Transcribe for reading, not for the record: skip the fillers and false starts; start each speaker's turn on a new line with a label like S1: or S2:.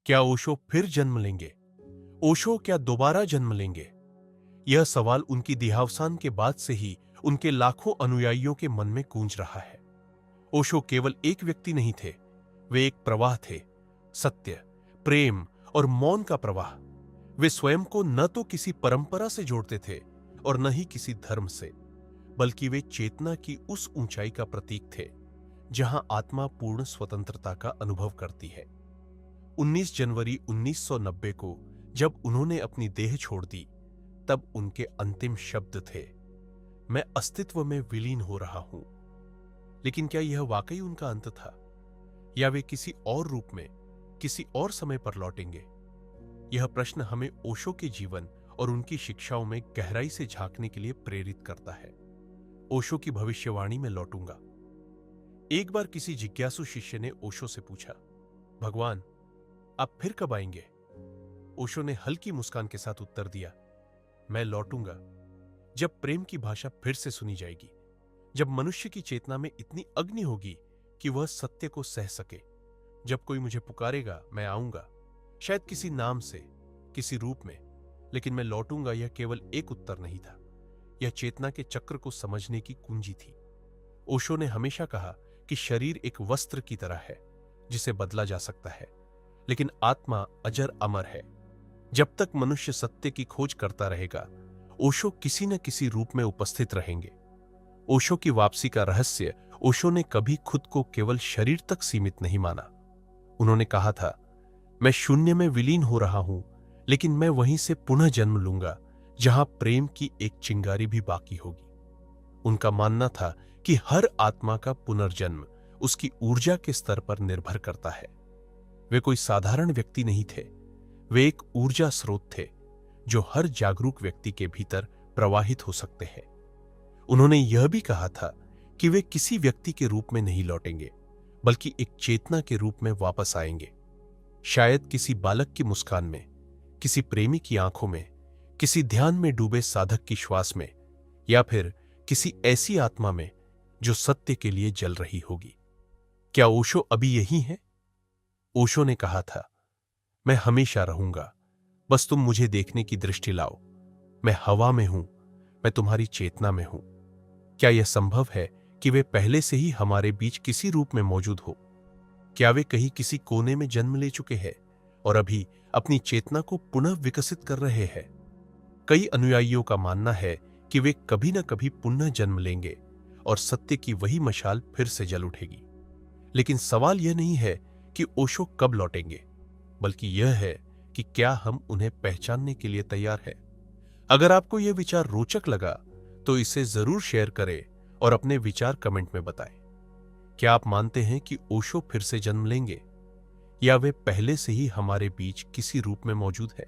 S1: क्या ओशो फिर जन्म लेंगे? ओशो क्या दोबारा जन्म लेंगे? यह सवाल उनकी देहावसान के बाद से ही उनके लाखों अनुयायियों के मन में गूंज रहा है। ओशो केवल एक व्यक्ति नहीं थे, वे एक प्रवाह थे, सत्य, प्रेम और मौन का प्रवाह। वे स्वयं को न तो किसी परंपरा से जोड़ते थे और न ही किसी धर्म से, बल्कि वे चेतना की उस ऊंचाई का प्रतीक थे जहां आत्मा पूर्ण स्वतंत्रता का अनुभव करती है। 19 जनवरी 1990 को जब उन्होंने अपनी देह छोड़ दी, तब उनके अंतिम शब्द थे, मैं अस्तित्व में विलीन हो रहा हूं। लेकिन क्या यह वाकई उनका अंत था, या वे किसी और रूप में, किसी और समय पर लौटेंगे? यह प्रश्न हमें ओशो के जीवन और उनकी शिक्षाओं में गहराई से झांकने के लिए प्रेरित करता है। ओशो की भविष्यवाणी में लौटूंगा। एक बार किसी जिज्ञासु शिष्य ने ओशो से पूछा, भगवान, आप फिर कब आएंगे? ओशो ने हल्की मुस्कान के साथ उत्तर दिया, मैं लौटूंगा जब प्रेम की भाषा फिर से सुनी जाएगी, जब मनुष्य की चेतना में इतनी अग्नि होगी कि वह सत्य को सह सके। जब कोई मुझे पुकारेगा, मैं आऊंगा, शायद किसी नाम से, किसी रूप में, लेकिन मैं लौटूंगा यह केवल एक उत्तर नहीं था, यह चेतना के चक्र को समझने की कुंजी थी। ओशो ने हमेशा कहा कि शरीर एक वस्त्र की तरह है जिसे बदला जा सकता है, लेकिन आत्मा अजर अमर है। जब तक मनुष्य सत्य की खोज करता रहेगा, ओशो किसी न किसी रूप में उपस्थित रहेंगे। ओशो की वापसी का रहस्य, ओशो ने कभी खुद को केवल शरीर तक सीमित नहीं माना। उन्होंने कहा था, मैं शून्य में विलीन हो रहा हूं, लेकिन मैं वहीं से पुनः जन्म लूंगा जहां प्रेम की एक चिंगारी भी बाकी होगी। उनका मानना था कि हर आत्मा का पुनर्जन्म उसकी ऊर्जा के स्तर पर निर्भर करता है। वे कोई साधारण व्यक्ति नहीं थे, वे एक ऊर्जा स्रोत थे जो हर जागरूक व्यक्ति के भीतर प्रवाहित हो सकते हैं। उन्होंने यह भी कहा था कि वे किसी व्यक्ति के रूप में नहीं लौटेंगे, बल्कि एक चेतना के रूप में वापस आएंगे। शायद किसी बालक की मुस्कान में, किसी प्रेमी की आंखों में, किसी ध्यान में डूबे साधक की श्वास में, या फिर किसी ऐसी आत्मा में जो सत्य के लिए जल रही होगी। क्या ओशो अभी यही है? ओशो ने कहा था, मैं हमेशा रहूंगा, बस तुम मुझे देखने की दृष्टि लाओ। मैं हवा में हूं, मैं तुम्हारी चेतना में हूं। क्या यह संभव है कि वे पहले से ही हमारे बीच किसी रूप में मौजूद हो? क्या वे कहीं किसी कोने में जन्म ले चुके हैं और अभी अपनी चेतना को पुनः विकसित कर रहे हैं? कई अनुयायियों का मानना है कि वे कभी न कभी पुनः जन्म लेंगे और सत्य की वही मशाल फिर से जल उठेगी। लेकिन सवाल यह नहीं है कि ओशो कब लौटेंगे, बल्कि यह है कि क्या हम उन्हें पहचानने के लिए तैयार हैं। अगर आपको यह विचार रोचक लगा तो इसे जरूर शेयर करें और अपने विचार कमेंट में बताएं। क्या आप मानते हैं कि ओशो फिर से जन्म लेंगे, या वे पहले से ही हमारे बीच किसी रूप में मौजूद है?